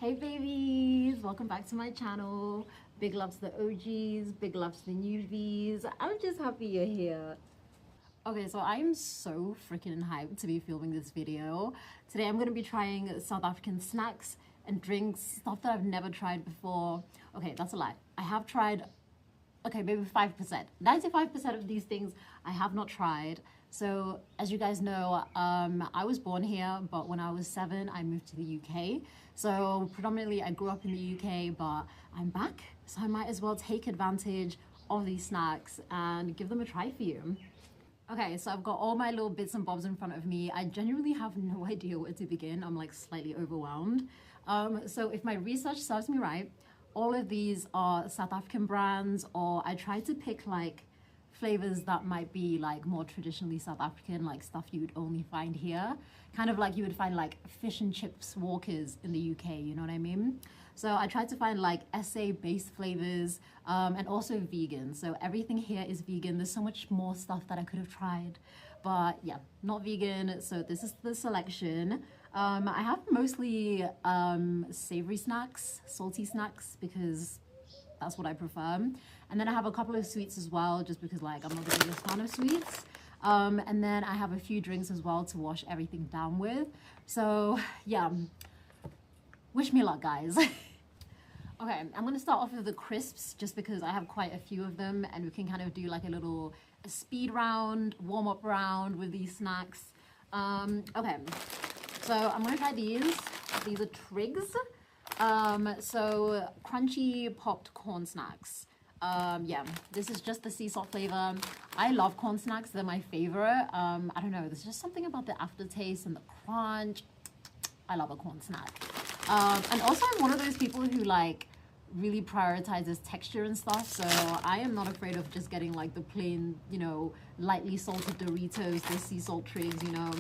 Hey babies, welcome back to my channel. Big loves to the OGs, big loves to the newbies. I'm just happy you're here. Okay, so I am so freaking hyped to be filming this video. Today I'm going to be trying South African snacks and drinks, stuff that I've never tried before. Okay, that's a lie. I have tried, okay, maybe 5%. 95% of these things I have not tried. So as you guys know, I was born here, but when I was 7, I moved to the UK. So predominantly I grew up in the UK, but I'm back. So I might as well take advantage of these snacks and give them a try for you. Okay, so I've got all my little bits and bobs in front of me. I genuinely have no idea where to begin. I'm like slightly overwhelmed. So if my research serves me right, all of these are South African brands, or I tried to pick like flavors that might be like more traditionally South African, like stuff you would only find here, kind of like you would find like fish and chips Walkers in the UK, you know what I mean? So I tried to find like SA based flavors and also vegan. So everything here is vegan. There's so much more stuff that I could have tried, but yeah, not vegan. So this is the selection. I have mostly savory snacks, salty snacks, because that's what I prefer. And then I have a couple of sweets as well, just because like I'm not the biggest fan of sweets. And then I have a few drinks as well to wash everything down with. So yeah, wish me luck, guys. Okay, I'm gonna start off with the crisps just because I have quite a few of them, and we can kind of do like a speed round, warm-up round with these snacks. Okay, so I'm gonna try these. These are Trigz. So crunchy popped corn snacks. Yeah, this is just the sea salt flavor. I love corn snacks, they're my favorite. I don't know, there's just something about the aftertaste and the crunch. I love a corn snack. And also I'm one of those people who like really prioritizes texture and stuff, so I am not afraid of just getting like the plain, you know, lightly salted Doritos, the sea salt Trigz, you know.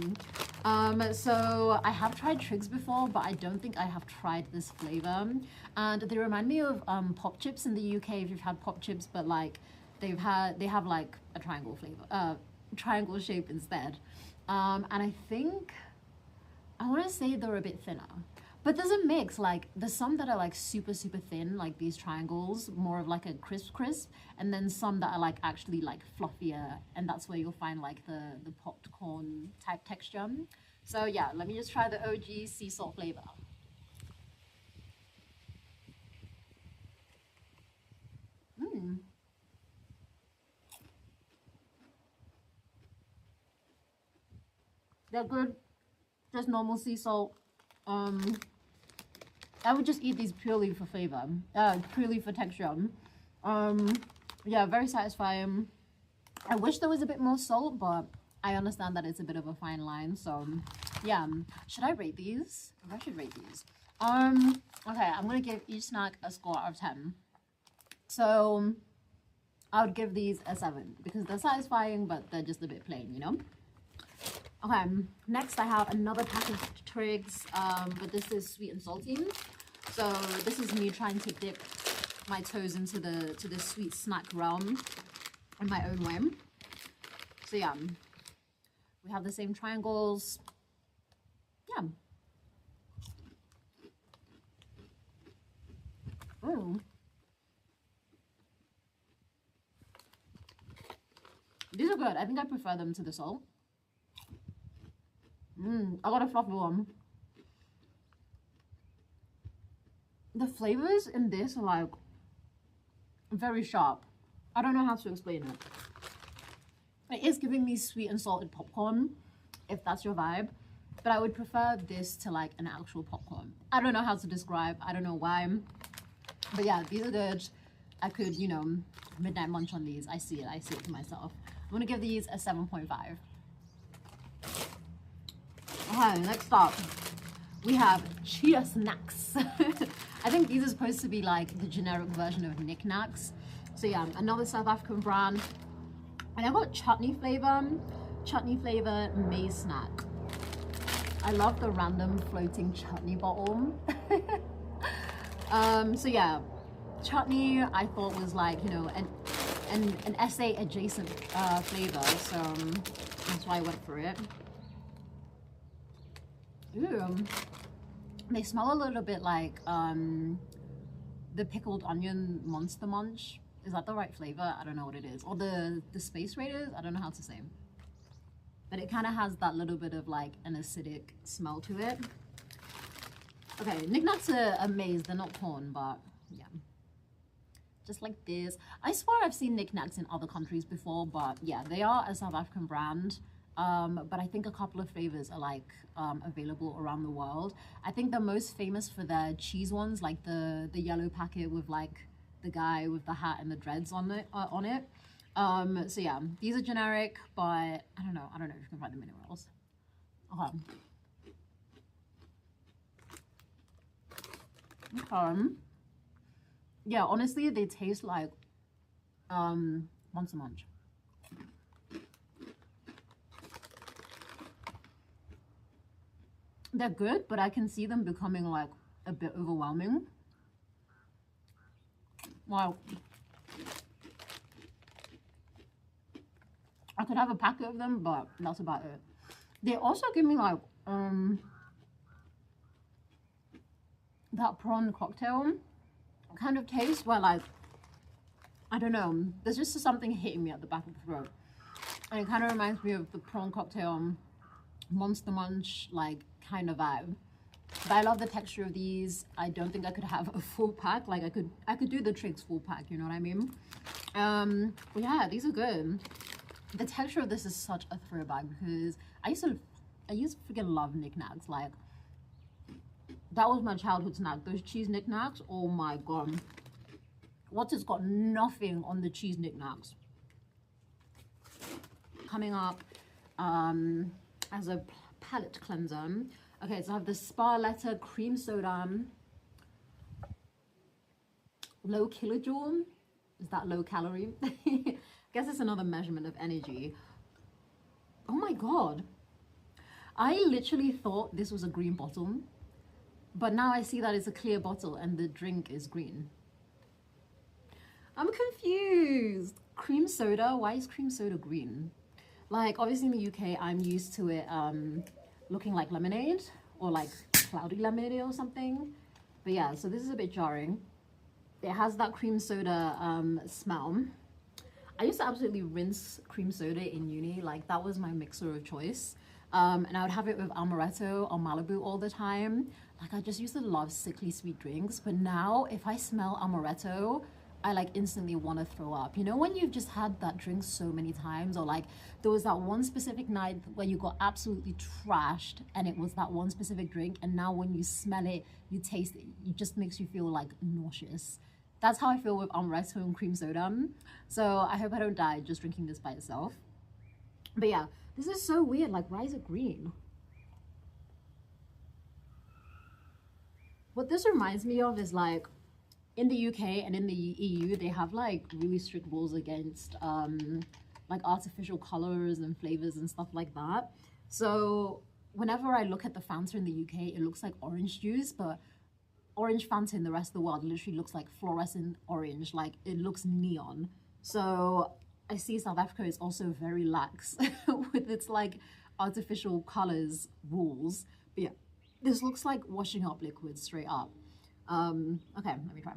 So I have tried Trigz before, but I don't think I have tried this flavor. And they remind me of pop chips in the UK, if you've had pop chips, but like they have like a triangle flavor, triangle shape instead. And I think I want to say they're a bit thinner. But there's a mix, like there's some that are like super thin, like these triangles, more of like a crisp, and then some that are like actually like fluffier, and that's where you'll find like the popped corn type texture. So yeah, let me just try the OG sea salt flavor. They're good, just normal sea salt. I would just eat these purely for flavor, purely for texture. Yeah, very satisfying. I wish there was a bit more salt, but I understand that it's a bit of a fine line. So yeah, should I rate these? I should rate these. Okay, I'm gonna give each snack a score out of 10. So I would give these a 7 because they're satisfying, but they're just a bit plain, you know? Okay, next I have another pack of Trigz, but this is sweet and salty. So this is me trying to dip my toes into the sweet snack realm in my own way. So yeah, we have the same triangles. Yeah. Ooh. These are good. I think I prefer them to the salt. I got a fluffy one. The flavors in this are like very sharp. I don't know how to explain it. It is giving me sweet and salted popcorn, if that's your vibe, but I would prefer this to like an actual popcorn. I don't know how to describe, I don't know why, but yeah, these are good. I could, you know, midnight munch on these. I see it for myself. I'm gonna give these a 7.5. Okay, next up, we have Cheas Naks. I think these are supposed to be like the generic version of Knick Knacks. So yeah, another South African brand. And I got chutney flavor maize snack. I love the random floating chutney bottle. So yeah, chutney I thought was like, you know, an SA adjacent flavor. So that's why I went for it. Ooh, They smell a little bit like the pickled onion Monster Munch. Is that the right flavor? I don't know what it is. Or the Space Raiders? I don't know how to say. But it kind of has that little bit of like an acidic smell to it. Okay, Knick Knacks are amazed. They're not corn, but yeah. Just like this. I swear I've seen Knick Knacks in other countries before, but yeah, they are a South African brand. But I think a couple of flavors are like available around the world. I think they're most famous for their cheese ones, like the yellow packet with like the guy with the hat and the dreads on it. So yeah, these are generic, but I don't know if you can find them anywhere else. Yeah, honestly, they taste like Monster Munch. They're good, but I can see them becoming like a bit overwhelming. Wow. I could have a packet of them, but that's about it. They also give me like that prawn cocktail kind of taste where like, I don't know, there's just something hitting me at the back of the throat. And it kind of reminds me of the prawn cocktail Monster Munch like kind of vibe. But I love the texture of these. I don't think I could have a full pack. Like I could do the Trigz full pack, you know what I mean? But yeah, these are good. The texture of this is such a throwback because I used to freaking love Knick Knacks. Like that was my childhood snack. Those cheese Knick Knacks, oh my god. What has got nothing on the cheese Knick Knacks? Coming up as a palate cleanser. Okay, so I have the Spar-Letta cream soda, low kilojoule. Is that low calorie? I guess it's another measurement of energy. Oh my god. I literally thought this was a green bottle, but now I see that it's a clear bottle and the drink is green. I'm confused. Cream soda, why is cream soda green? Like obviously in the UK, I'm used to it looking like lemonade or like cloudy lemonade or something. But yeah, so this is a bit jarring. It has that cream soda smell. I used to absolutely rinse cream soda in uni. Like that was my mixer of choice. And I would have it with amaretto or Malibu all the time. Like I just used to love sickly sweet drinks. But now if I smell amaretto, I like instantly want to throw up. You know when you've just had that drink so many times, or like there was that one specific night where you got absolutely trashed and it was that one specific drink, and now when you smell it, you taste it, it just makes you feel like nauseous. That's how I feel with amaretto and cream soda. So I hope I don't die just drinking this by itself. But yeah, this is so weird. Like, why is it green? What this reminds me of is like, in the UK and in the EU, they have like really strict rules against like artificial colors and flavors and stuff like that. So whenever I look at the Fanta in the UK, it looks like orange juice, but orange Fanta in the rest of the world literally looks like fluorescent orange, like it looks neon. So I see South Africa is also very lax with its like artificial colors rules. But yeah, this looks like washing up liquid straight up. Okay, let me try.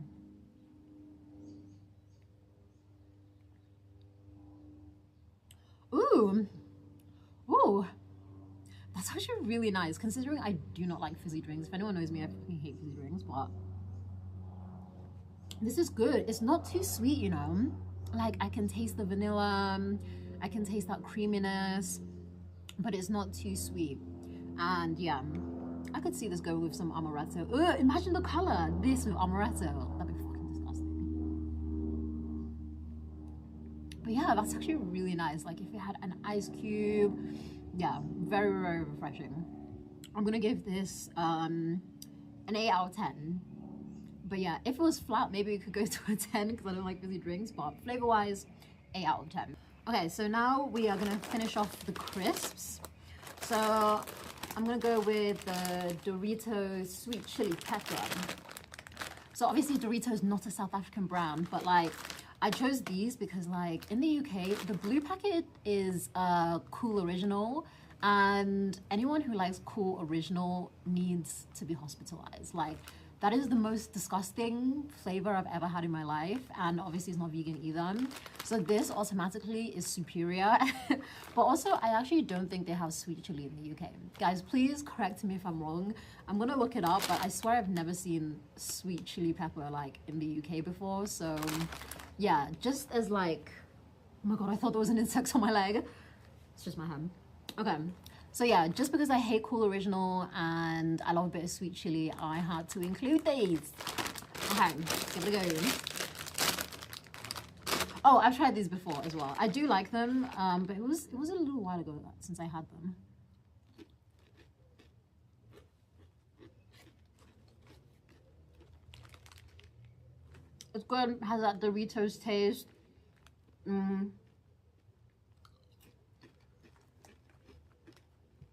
Ooh, that's actually really nice considering I do not like fizzy drinks. If anyone knows me, I fucking hate fizzy drinks, but this is good. It's not too sweet, you know? Like I can taste the vanilla, I can taste that creaminess, but it's not too sweet. And yeah, I could see this going with some amaretto. Ugh, imagine the color, this with amaretto. That'd be fucking disgusting. But yeah, that's actually really nice. Like if it had an ice cube, yeah, very, very refreshing. I'm gonna give this an 8 out of 10. But yeah, if it was flat, maybe it could go to a 10 because I don't like fizzy drinks, but flavor-wise, 8 out of 10. Okay, so now we are gonna finish off the crisps. So I'm gonna go with the Doritos sweet chili pepper. So obviously Doritos is not a South African brand, but like I chose these because like in the UK, the blue packet is Cool Original And anyone who likes cool original needs to be hospitalized. Like, that is the most disgusting flavor I've ever had in my life, and obviously it's not vegan either. So this automatically is superior. But also, I actually don't think they have sweet chili in the UK. Guys, please correct me if I'm wrong. I'm gonna look it up, but I swear I've never seen sweet chili pepper like in the UK before. So yeah, just as like, oh my god, I thought there was an insect on my leg. It's just my hand. Okay. So yeah, just because I hate cool original and I love a bit of sweet chili, I had to include these. Okay, give it a go. Oh, I've tried these before as well. I do like them, but it was a little while ago since I had them. It's good, has that Doritos taste.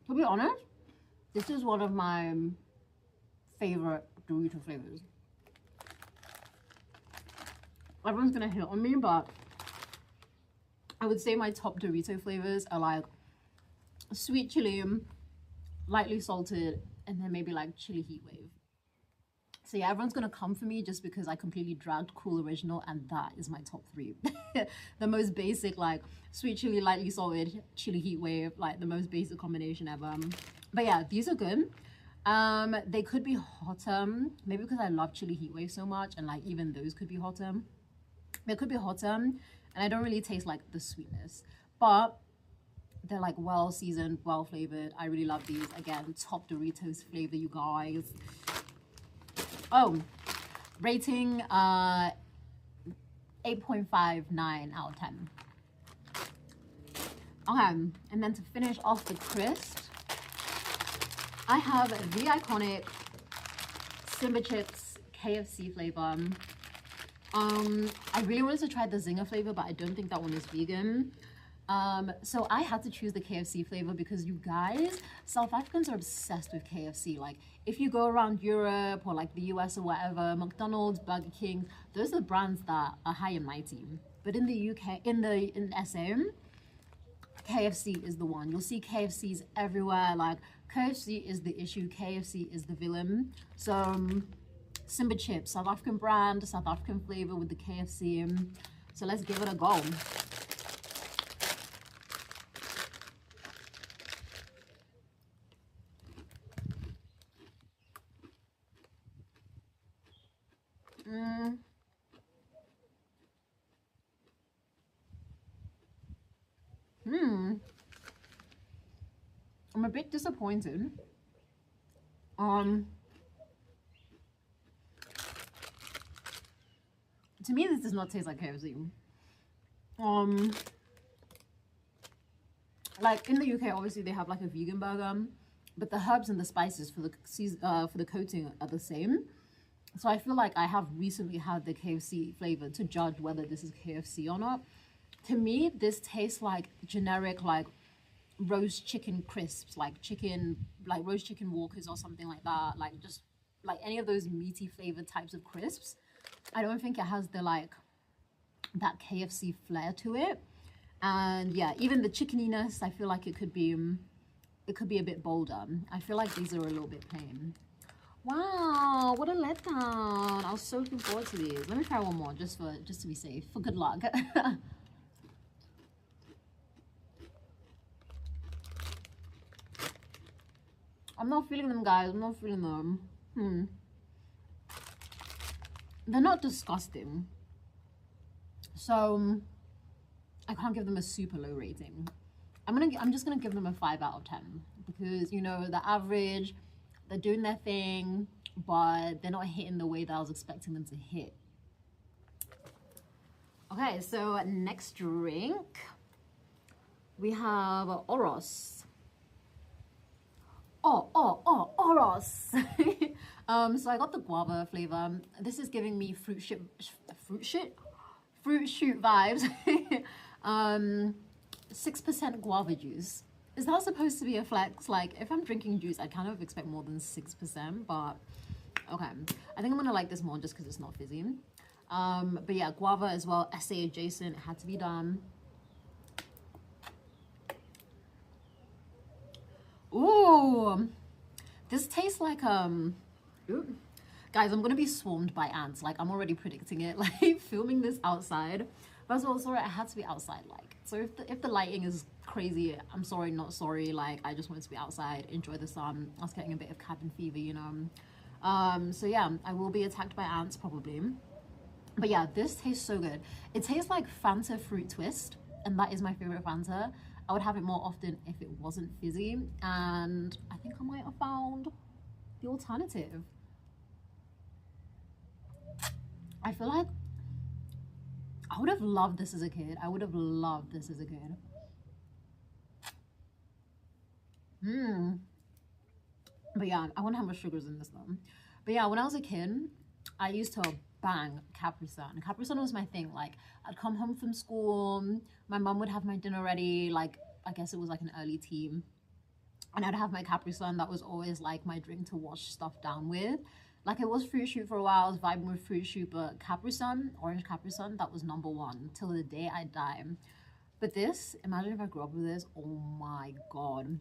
To be honest, this is one of my favorite Dorito flavors. Everyone's gonna hate on me, but I would say my top Dorito flavors are like sweet chili, lightly salted, and then maybe like chili heat wave. So yeah, everyone's gonna come for me just because I completely dragged cool original, and that is my top 3. The most basic, like sweet chili, lightly salted, chili heat wave, like the most basic combination ever. But yeah, these are good. They could be hotter, maybe because I love chili heat wave so much, and like even those could be hotter. They could be hotter, and I don't really taste like the sweetness, but they're like well seasoned, well flavored. I really love these. Again, top Doritos flavor, you guys. Oh, rating 8.59 out of 10. Okay, and then to finish off the crisp, I have the iconic Simba chips KFC flavor. I really wanted to try the Zinger flavor, but I don't think that one is vegan. So I had to choose the KFC flavor because you guys, South Africans are obsessed with KFC. Like if you go around Europe or like the US or whatever, McDonald's, Burger King, those are the brands that are high and mighty. But in the UK, in SA, KFC is the one. You'll see KFCs everywhere. Like KFC is the issue, KFC is the villain. So Simba chips, South African brand, South African flavor with the KFC. So let's give it a go. I'm a bit disappointed. To me, this does not taste like KFC. Like in the UK, obviously they have like a vegan burger, but the herbs and the spices for the coating are the same. So I feel like I have recently had the KFC flavor to judge whether this is KFC or not. To me, this tastes like generic like roast chicken crisps, like roast chicken walkers or something like that. Like just like any of those meaty flavored types of crisps. I don't think it has the like that KFC flair to it. And yeah, even the chickeniness, I feel like it could be a bit bolder. I feel like these are a little bit plain. Wow, what a letdown. I was so looking forward to these. Let me try one more just to be safe, for good luck. I'm not feeling them, guys. I'm not feeling them. They're not disgusting. So I can't give them a super low rating. I'm just gonna give them a 5 out of 10 because you know the average, they're doing their thing, but they're not hitting the way that I was expecting them to hit. Okay, so next drink we have Oros. Oros. So I got the guava flavor. This is giving me fruit shoot vibes. 6% guava juice. Is that supposed to be a flex? Like if I'm drinking juice, I kind of expect more than 6%, but okay. I think I'm gonna like this more just because it's not fizzy. But yeah, guava as well, SA adjacent, it had to be done. Ew! This tastes like ooh. Guys, I'm gonna be swarmed by ants. Like, I'm already predicting it. Like, filming this outside. First of all, sorry, it had to be outside. Like, so if the lighting is crazy, I'm sorry, not sorry. Like, I just wanted to be outside, enjoy the sun. I was getting a bit of cabin fever, you know. So yeah, I will be attacked by ants probably. But yeah, this tastes so good. It tastes like Fanta fruit twist, and that is my favorite Fanta. I would have it more often if it wasn't fizzy, and I think I might have found the alternative. I feel like I would have loved this as a kid. I would have loved this as a kid. But yeah, I wonder how much sugar's in this though. But yeah, when I was a kid, I used to bang Capri Sun. Capri Sun was my thing. Like, I'd come home from school, my mum would have my dinner ready, like, I guess it was like an early tea, and I'd have my Capri Sun. That was always like my drink to wash stuff down with. Like, it was Fruit Shoot for a while, I was vibing with Fruit Shoot, but Capri Sun, orange Capri Sun, that was #1 till the day I die. But this, imagine if I grew up with this, oh my god.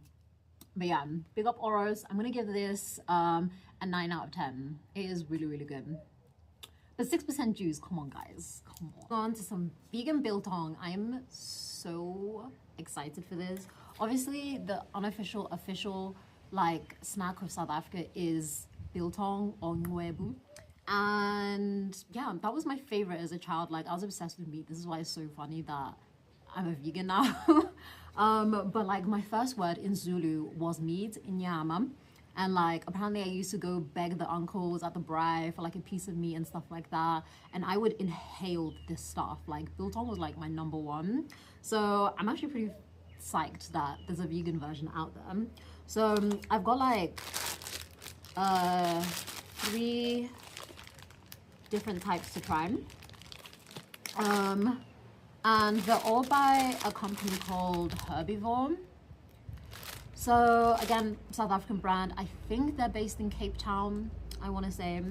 But yeah, big up Oros. I'm gonna give this a 9 out of 10. It is really, really good. But 6% juice, come on guys, come on. On to some vegan biltong. I'm so excited for this. Obviously, the unofficial, official, like, snack of South Africa is biltong or ngwebu, and yeah, that was my favorite as a child. Like, I was obsessed with meat. This is why it's so funny that I'm a vegan now. But like, my first word in Zulu was meat, inyama, and like, apparently I used to go beg the uncles at the braai for like a piece of meat and stuff like that, and I would inhale this stuff. Like, biltong was like my #1, so I'm actually pretty psyched that there's a vegan version out there. So I've got like 3 different types to try, and they're all by a company called HERBI VŌHR. So again, South African brand. I think they're based in Cape Town, I want to say.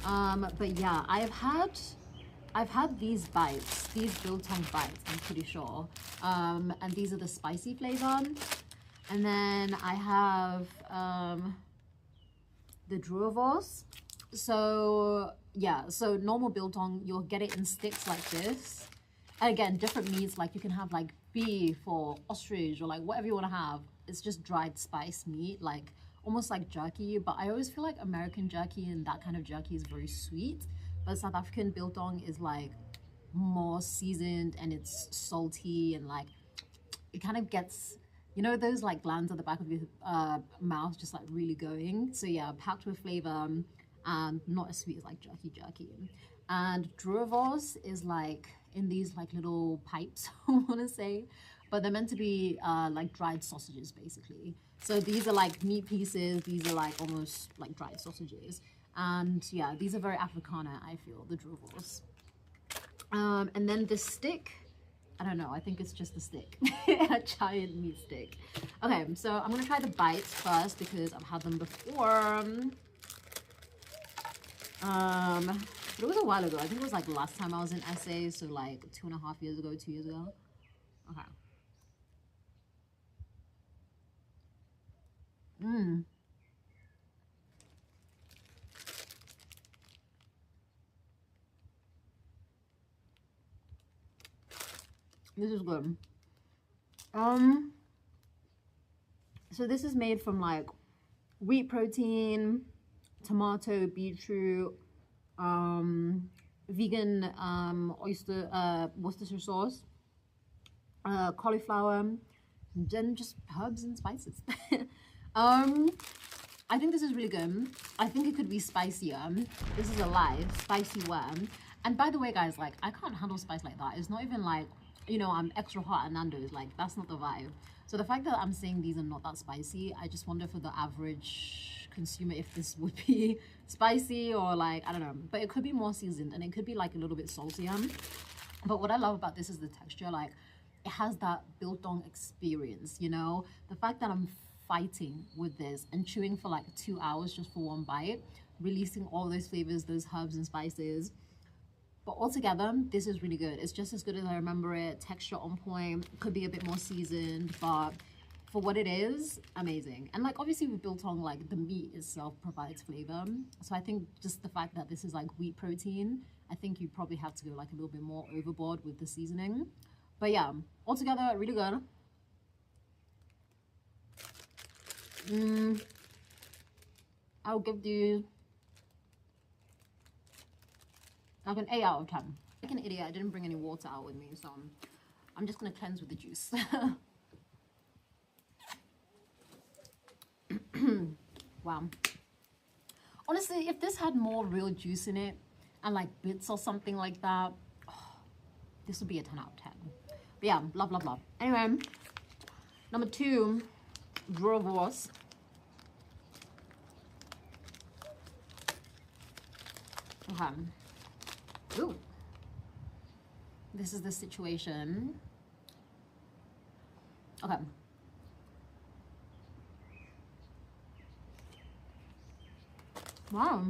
But yeah, I've had these bites, these biltong bites, I'm pretty sure, and these are the spicy flavor. And then I have the Droëwors. So yeah, so normal biltong, you'll get it in sticks like this. And again, different meats, like you can have like beef or ostrich or like whatever you want to have. It's just dried spice meat, like almost like jerky. But I always feel like American jerky and that kind of jerky is very sweet, but South African biltong is like more seasoned and it's salty, and like it kind of gets, you know, those like glands at the back of your mouth just like really going. So yeah, packed with flavor and not as sweet as like jerky. And Droëwors is like in these like little pipes, I want to say, but they're meant to be like dried sausages basically. So these are like meat pieces, these are like almost like dried sausages. And yeah, these are very Africana, I feel, the Droëwors. And then the stick, I don't know, I think it's just a stick, a giant meat stick. Okay, so I'm gonna try the bites first because I've had them before. But it was a while ago. I think it was like last time I was in SA, so like 2.5 years ago, 2 years ago. Okay. This is good. So this is made from like wheat protein, tomato, beetroot, vegan oyster Worcestershire sauce, cauliflower, and then just herbs and spices. I think this is really good. I think it could be spicier. This is a lie, spicy worm. And by the way, guys, like, I can't handle spice like that. It's not even like, you know, I'm extra hot at Nando's. Like, that's not the vibe. So the fact that I'm saying these are not that spicy, I just wonder for the average consumer if this would be spicy or like, I don't know. But it could be more seasoned and it could be like a little bit saltier. But what I love about this is the texture. Like, it has that biltong experience, you know? The fact that I'm fighting with this and chewing for like 2 hours just for one bite, releasing all those flavors, those herbs and spices. But altogether, this is really good. It's just as good as I remember it. Texture on point. Could be a bit more seasoned, but for what it is, amazing. And like obviously with biltong, like the meat itself provides flavor. So I think just the fact that this is like wheat protein, I think you probably have to go like a little bit more overboard with the seasoning. But yeah, altogether really good. I'll give these like an 8 out of 10. Like an idiot, I didn't bring any water out with me, so I'm just gonna cleanse with the juice. Wow. Honestly, if this had more real juice in it and like bits or something like that, oh, this would be a 10 out of 10. But yeah, love, love, love. Anyway, number 2, Droëwors. Okay. Ooh. This is the situation. Okay. Wow.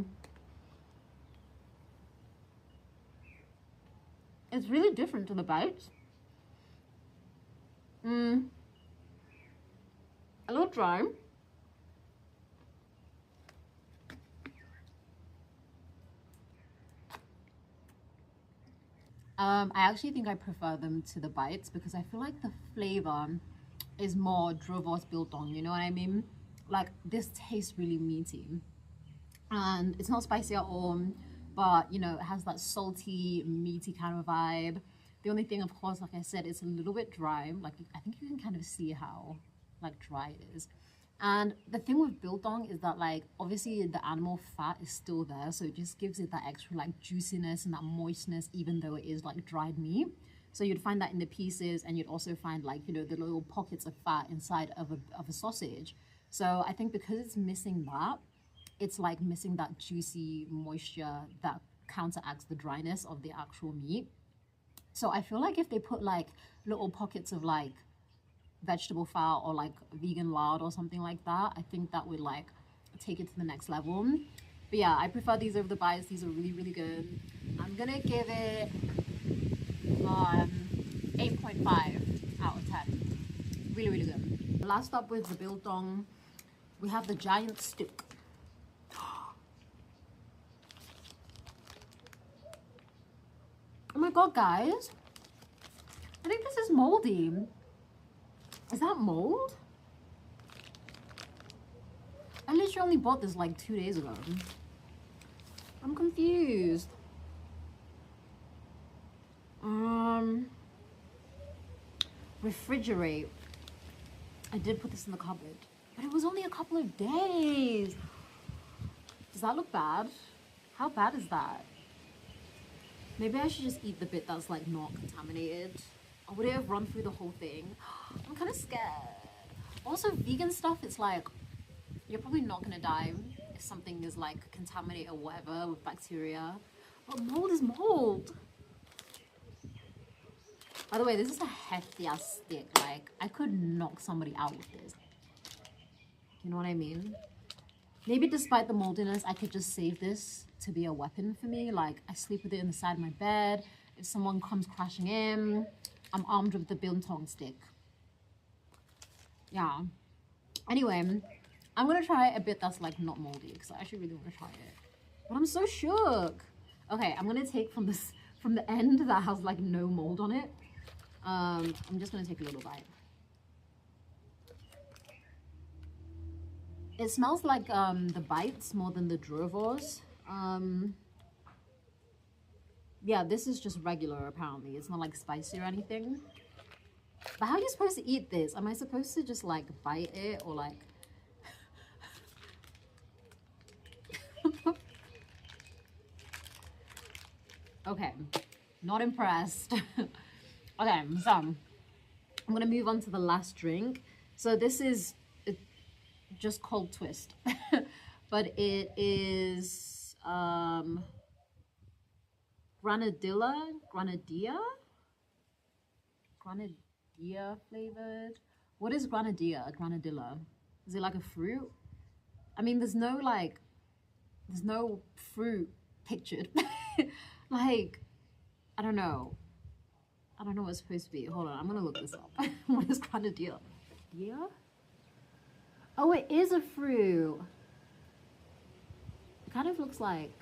It's really different to the bites. A little dry. I actually think I prefer them to the bites because I feel like the flavor is more Droëwors biltong, you know what I mean? Like this tastes really meaty and it's not spicy at all, but you know, it has that salty, meaty kind of vibe. The only thing, of course, like I said, it's a little bit dry. Like I think you can kind of see how like dry it is. And the thing with biltong is that like obviously the animal fat is still there, so it just gives it that extra like juiciness and that moistness even though it is like dried meat. So you'd find that in the pieces, and you'd also find like, you know, the little pockets of fat inside of a sausage. So I think because it's missing that, it's like missing that juicy moisture that counteracts the dryness of the actual meat. So I feel like if they put like little pockets of like vegetable fat or like vegan lard or something like that, I think that would like take it to the next level. But yeah, I prefer these over the bites. These are really, really good. I'm gonna give it 8.5 out of 10. Really, really good. Last up with the biltong, we have the giant stick. Oh my god, guys, I think this is moldy. Is that mold? I literally only bought this like 2 days ago. I'm confused. Refrigerate. I did put this in the cupboard, but it was only a couple of days. Does that look bad? How bad is that? Maybe I should just eat the bit that's like not contaminated. Or would it have run through the whole thing? I'm kind of scared. Also, vegan stuff, it's like, you're probably not gonna die if something is like contaminated or whatever with bacteria. But mold is mold. By the way, this is a hefty ass stick. Like, I could knock somebody out with this. You know what I mean? Maybe despite the moldiness, I could just save this to be a weapon for me. Like, I sleep with it in the side of my bed. If someone comes crashing in, I'm armed with the biltong stick. Yeah. Anyway, I'm gonna try a bit that's like not moldy because I actually really want to try it. But I'm so shook. Okay, I'm gonna take from this, from the end that has like no mold on it. I'm just gonna take a little bite. It smells like the bites more than the Droëwors. Yeah, this is just regular apparently. It's not like spicy or anything. But how are you supposed to eat this? Am I supposed to just like bite it or like... Okay, not impressed. Okay, so I'm gonna move on to the last drink. So this is just cold twist, but it is granadilla flavored. What is granadilla? Is it like a fruit? I mean, there's no fruit pictured. Like, I don't know what it's supposed to be. Hold on, I'm gonna look this up. What is granadilla? Yeah, Oh, it is a fruit. It kind of looks like,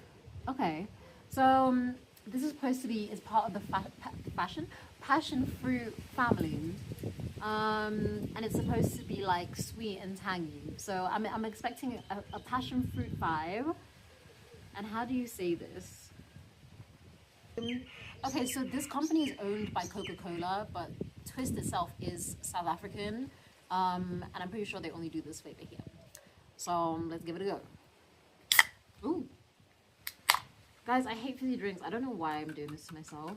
okay. So this is supposed to be, it's part of the passion fruit family. And it's supposed to be like sweet and tangy. So I'm expecting a passion fruit vibe. And how do you say this? Okay, so this company is owned by Coca-Cola, but Twist itself is South African. And I'm pretty sure they only do this flavor here. So let's give it a go. Ooh. Guys, I hate fizzy drinks. I don't know why I'm doing this to myself.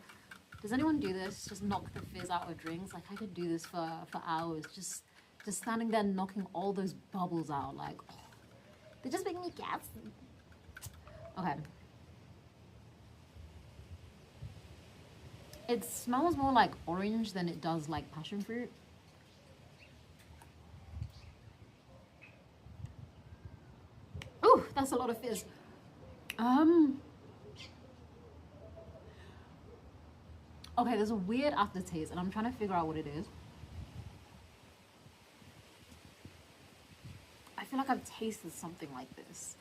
Does anyone do this? Just knock the fizz out of drinks? Like, I could do this for hours. Just standing there knocking all those bubbles out. Like, oh, they just make me gassy. Okay. It smells more like orange than it does like passion fruit. Ooh, that's a lot of fizz. Okay, there's a weird aftertaste and I'm trying to figure out what it is. I feel like I've tasted something like this.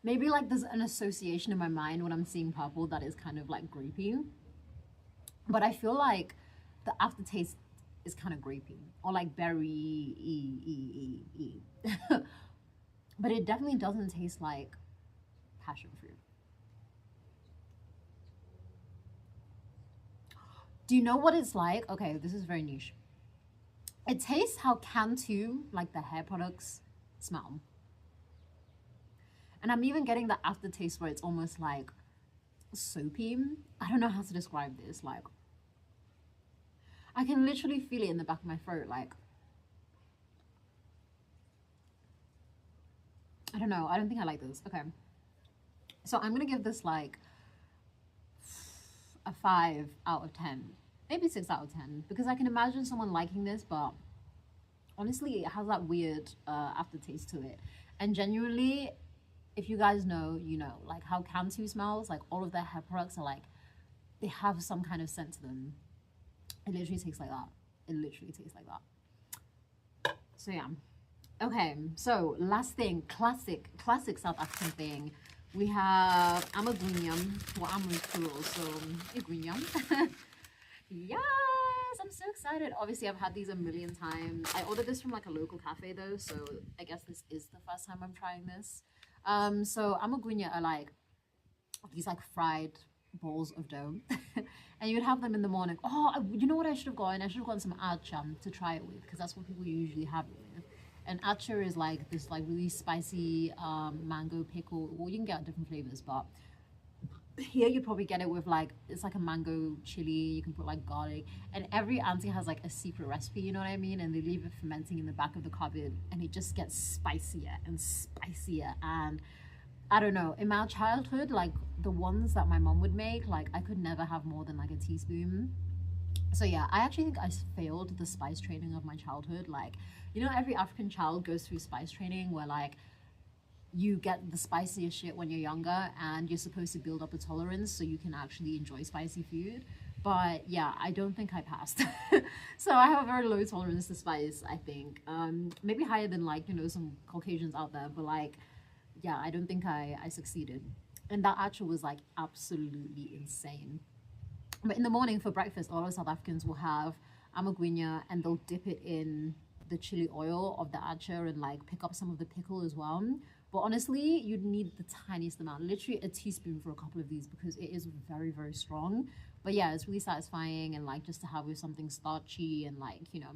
Maybe like there's an association in my mind when I'm seeing purple that is kind of like grapey. But I feel like the aftertaste is kind of grapey or like berry but it definitely doesn't taste like passion fruit. Do you know what it's like? Okay, this is very niche. It tastes how Cantu, like the hair products, smell. And I'm even getting the aftertaste where it's almost like soapy. I don't know how to describe this. Like, I can literally feel it in the back of my throat. Like, I don't know. I don't think I like this. Okay. So I'm going to give this like a 5 out of 10. Maybe 6 out of 10. Because I can imagine someone liking this, but honestly, it has that weird aftertaste to it. And genuinely, if you guys know, you know, like how Cantu smells, like all of their hair products are like, they have some kind of scent to them. It literally tastes like that. It literally tastes like that. So yeah. Okay, so last thing, classic South African thing. We have Amagwinya, or Amagwinya, so Magwinya. Yes, I'm so excited. Obviously, I've had these a million times. I ordered this from like a local cafe though, so I guess this is the first time I'm trying this. So Amagwinya are like these like fried balls of dough, and you'd have them in the morning. Oh, you know what I should have gotten? I should have gotten some acha to try it with, because that's what people usually have it with. And acha is like this like really spicy mango pickle. Well, you can get different flavors, but here you probably get it with like, it's like a mango chili. You can put like garlic, and every auntie has like a secret recipe, you know what I mean? And they leave it fermenting in the back of the cupboard, and it just gets spicier and spicier. And I don't know, in my childhood, like the ones that my mom would make, like I could never have more than like a teaspoon. So yeah, I actually think I failed the spice training of my childhood. Like, you know, every African child goes through spice training where like you get the spiciest shit when you're younger and you're supposed to build up a tolerance so you can actually enjoy spicy food. But yeah, I don't think I passed. So I have a very low tolerance to spice, I think. Maybe higher than like, you know, some Caucasians out there, but like, yeah, I don't think I succeeded. And that actually was like absolutely insane. But in the morning for breakfast, a lot of South Africans will have Amagwinya and they'll dip it in the chili oil of the acha and like pick up some of the pickle as well. But honestly, you'd need the tiniest amount, literally a teaspoon for a couple of these, because it is very, very strong. But yeah, it's really satisfying, and like just to have with something starchy and like, you know,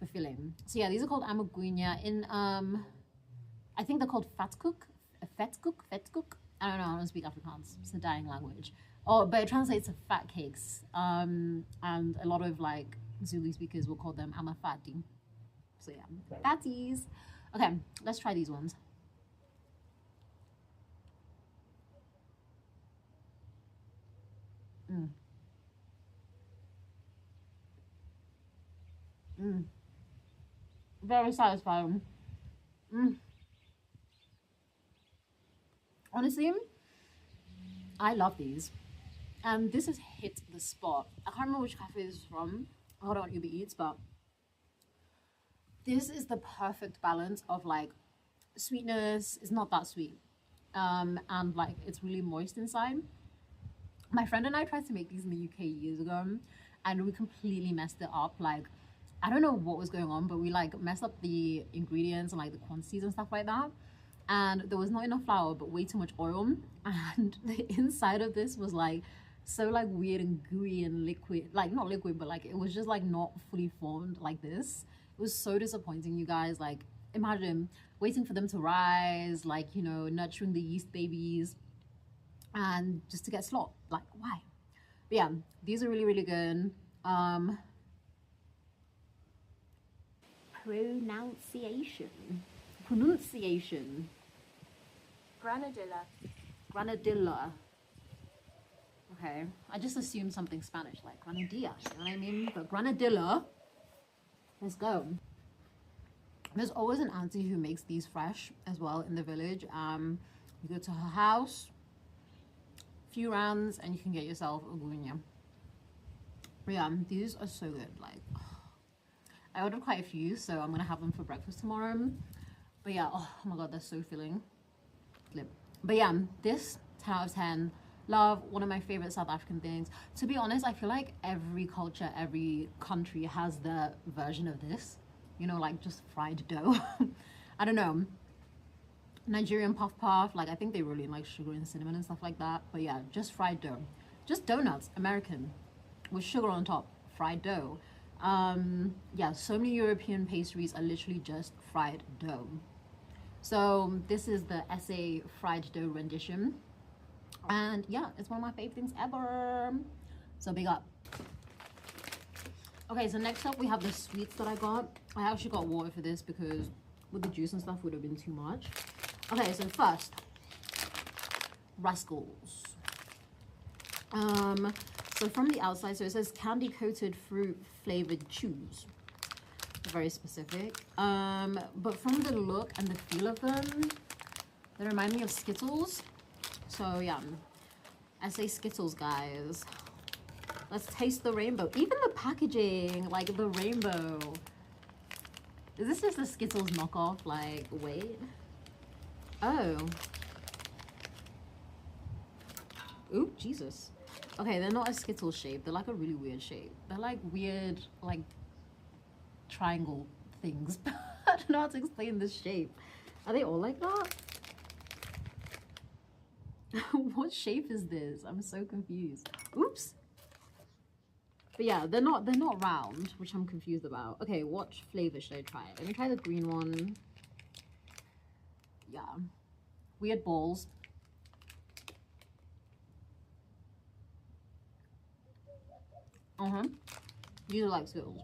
fulfilling. So yeah, these are called Amagwinya. In I think they're called vetkoek. I don't know, I don't speak Afrikaans. It's a dying language. Oh, but it translates to fat cakes. And a lot of like Zulu speakers will call them amafati. So yeah, fatties. Okay, let's try these ones. Very satisfying. Honestly, I love these. And this has hit the spot. I can't remember which cafe this is from. I got it on Uber Eats, but this is the perfect balance of like sweetness. It's not that sweet, and like it's really moist inside. My friend and I tried to make these in the UK years ago, and we completely messed it up. Like, I don't know what was going on, but we like messed up the ingredients and like the quantities and stuff like that. And there was not enough flour, but way too much oil. And the inside of this was like so like weird and gooey and liquid, like not liquid, but like it was just like not fully formed like this. It was so disappointing, you guys. Like, imagine waiting for them to rise, like, you know, nurturing the yeast babies, and just to get slop. Like, why? But yeah, these are really, really good. Pronunciation. Granadilla. Okay, I just assumed something Spanish, like granadilla, you know what I mean? But granadilla, let's go. There's always an auntie who makes these fresh as well in the village. You go to her house, few rounds, and you can get yourself a guinya. Yeah, these are so good. Like, I ordered quite a few, so I'm gonna have them for breakfast tomorrow. But yeah, oh my god, they're so filling. But yeah, this 10 out of 10. Love, one of my favorite South African things. To be honest, I feel like every culture, every country has their version of this. You know, like just fried dough. I don't know. Nigerian puff puff, like I think they really like sugar and cinnamon and stuff like that. But yeah, just fried dough. Just donuts, American, with sugar on top, fried dough. Yeah, so many European pastries are literally just fried dough. So this is the SA fried dough rendition. And yeah, it's one of my favorite things ever. So big up. Okay, so next up we have the sweets that I got. I actually got water for this because with the juice and stuff would have been too much. Okay, so first, Rascals. So from the outside, so it says candy coated fruit flavored chews. Very specific. But from the look and the feel of them, they remind me of Skittles. So yeah, I say Skittles, guys. Let's taste the rainbow. Even the packaging, like the rainbow. Is this just a Skittles knockoff? Like, wait. Oh. Ooh, Jesus. Okay, they're not a Skittles shape. They're like a really weird shape. They're like weird, like triangle things. I don't know how to explain this shape. Are they all like that? What shape is this? I'm so confused. Oops. But yeah, they're not round, which I'm confused about. Okay, what flavor should I try? Let me try the green one. Yeah. Weird balls. These are like Skittles.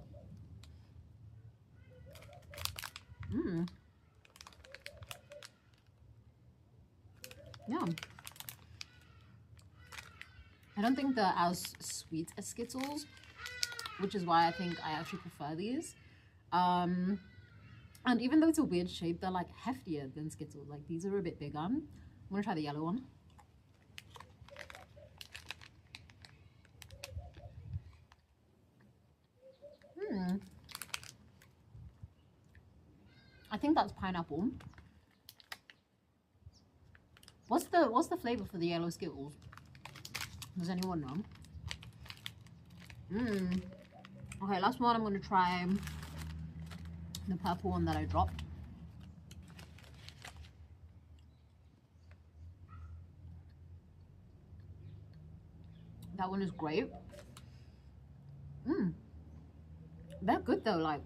Yeah. I don't think they're as sweet as Skittles, which is why I think I actually prefer these. And even though it's a weird shape, they're like heftier than Skittles. Like these are a bit bigger. I'm gonna try the yellow one. I think that's pineapple. What's the flavor for the yellow Skittles? Does anyone know? Okay, last one. I'm gonna try the purple one that I dropped. That one is great. They're good though. Like,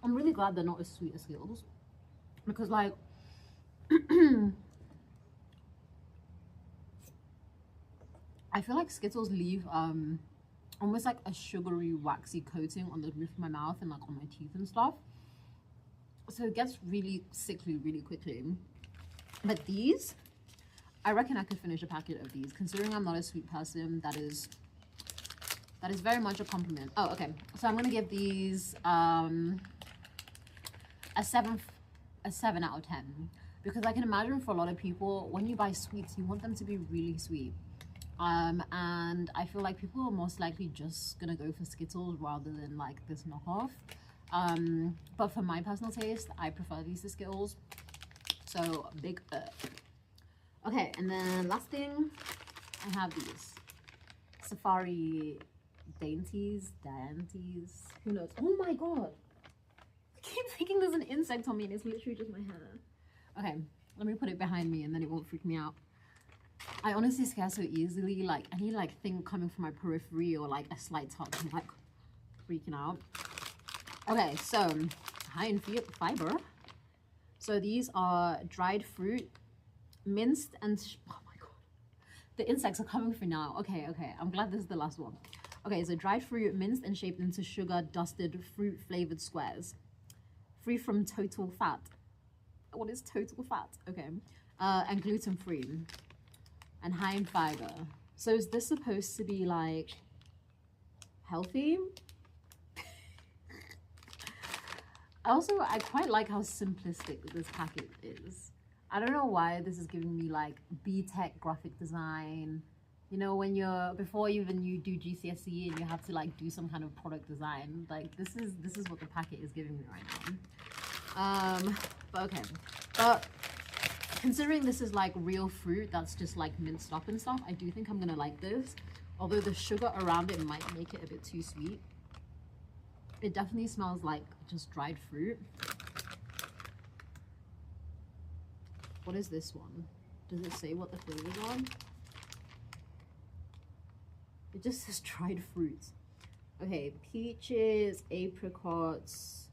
I'm really glad they're not as sweet as Skittles, because like I feel like Skittles leave almost like a sugary waxy coating on the roof of my mouth and like on my teeth and stuff, so it gets really sickly really quickly. But these, I reckon I could finish a packet of these. Considering I'm not a sweet person, that is very much a compliment. Oh, okay, so I'm gonna give these a 7 out of 10, because I can imagine for a lot of people, when you buy sweets, you want them to be really sweet. And I feel like people are most likely just gonna go for Skittles rather than like this knockoff. But for my personal taste, I prefer these to Skittles. So big okay, and then last thing, I have these Safari Dainties, who knows? Oh my god, I keep thinking there's an insect on me and it's literally just my hair. Okay, let me put it behind me and then it won't freak me out. I honestly scare so easily, like any like thing coming from my periphery or like a slight touch, I'm like freaking out. Okay, so high in fiber. So these are dried fruit, minced and oh my god, the insects are coming for now. Okay, I'm glad this is the last one. Okay, so dried fruit, minced and shaped into sugar dusted fruit flavored squares, free from total fat. What is total fat? Okay, and gluten free and high in fiber. So is this supposed to be like healthy? Also, I quite like how simplistic this packet is. I don't know why this is giving me like B-Tech graphic design. You know, when you're, before even you do GCSE and you have to like do some kind of product design, like this is what the packet is giving me right now. But okay. But considering this is like real fruit that's just like minced up and stuff, I do think I'm gonna like this. Although the sugar around it might make it a bit too sweet. It definitely smells like just dried fruit. What is this one? Does it say what the flavors are? It just says dried fruits. Okay, peaches, apricots.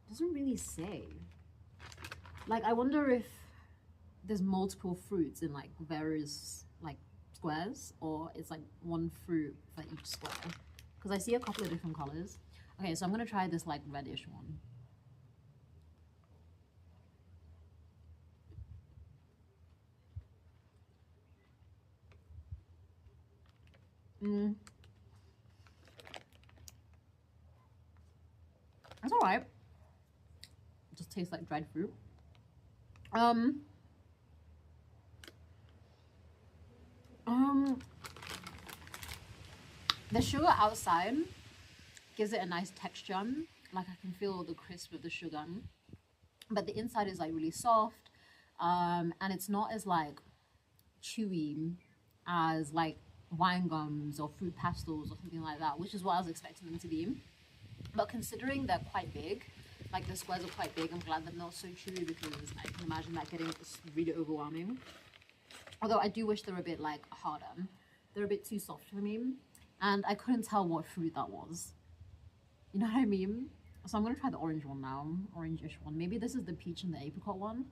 Doesn't really say. Like, I wonder if there's multiple fruits in like various like squares, or it's like one fruit for each square. Because I see a couple of different colors. Okay, so I'm gonna try this like reddish one. That's all right. It just tastes like dried fruit. The sugar outside gives it a nice texture. Like I can feel the crisp of the sugar, but the inside is like really soft, and it's not as like chewy as like wine gums or fruit pastels or something like that, which is what I was expecting them to be. But considering they're quite big, like the squares are quite big, I'm glad they're not so chewy, because I can imagine that getting really overwhelming. Although I do wish they're a bit like harder. They're a bit too soft for me, and I couldn't tell what fruit that was. You know what I mean? So I'm gonna try the orange one now, orange-ish one. Maybe this is the peach and the apricot one.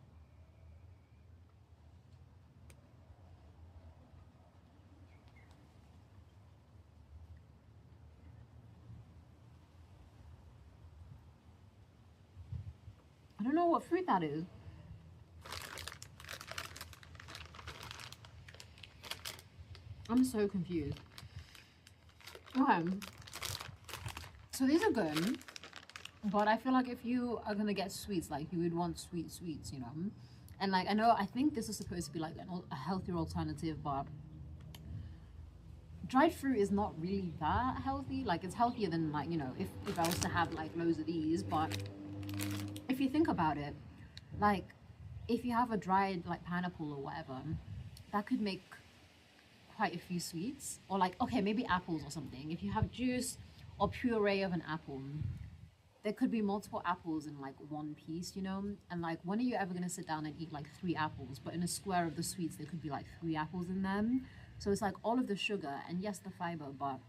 I don't know what fruit that is. I'm so confused. Okay. So these are good, but I feel like if you are gonna get sweets, like you would want sweets, you know? And like, I think this is supposed to be like a healthier alternative, but dried fruit is not really that healthy. Like it's healthier than like, you know, if I was to have like loads of these, but if you think about it, like if you have a dried like pineapple or whatever, that could make quite a few sweets. Or like, okay, maybe apples or something. If you have juice or puree of an apple, there could be multiple apples in like one piece, you know? And like, when are you ever gonna sit down and eat like 3 apples? But in a square of the sweets, there could be like 3 apples in them. So it's like all of the sugar and yes, the fiber, but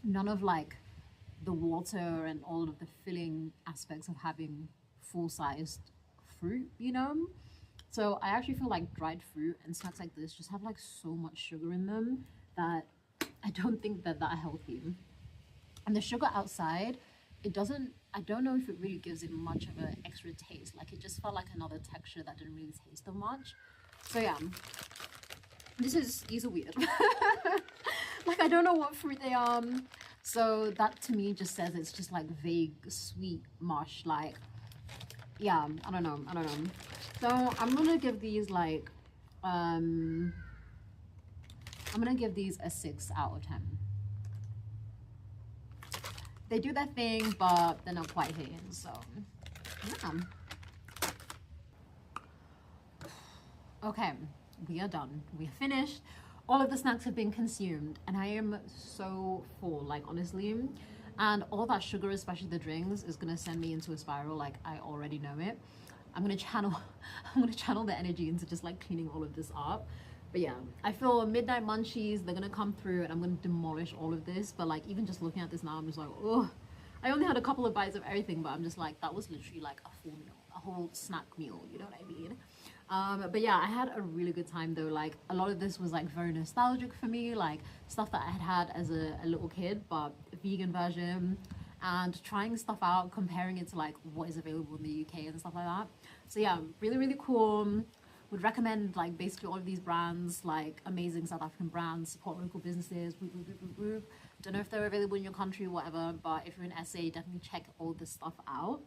none of like the water and all of the filling aspects of having full-sized fruit, you know? So I actually feel like dried fruit and snacks like this just have like so much sugar in them that I don't think they're that healthy. And the sugar outside, it doesn't, I don't know if it really gives it much of an extra taste. Like it just felt like another texture that didn't really taste of much. So yeah, these are weird. Like I don't know what fruit they are. So that to me just says it's just like vague, sweet mush. Like, yeah, I don't know. So I'm gonna give these like, I'm gonna give these a 6 out of 10. They do their thing, but they're not quite hitting, so yeah. Okay, we are done. We're finished. All of the snacks have been consumed, and I am so full, like, honestly. And all that sugar, especially the drinks, is gonna send me into a spiral. Like, I already know it. I'm gonna channel the energy into just like cleaning all of this up. But yeah, I feel midnight munchies, they're gonna come through and I'm gonna demolish all of this. But like, even just looking at this now, I'm just like, oh, I only had a couple of bites of everything, but I'm just like, that was literally like a full meal, a whole snack meal, you know what I mean? But yeah, I had a really good time though. Like, a lot of this was like very nostalgic for me, like stuff that I had as a little kid, but a vegan version, and trying stuff out, comparing it to like what is available in the UK and stuff like that. So yeah, really, really cool. Would recommend like basically all of these brands, like amazing South African brands, support local businesses, whoop, whoop, whoop, whoop, whoop. Don't know if they're available in your country or whatever, but if you're in SA, definitely check all this stuff out.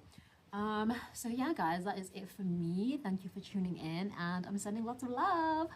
So yeah, guys, that is it for me. Thank you for tuning in, and I'm sending lots of love.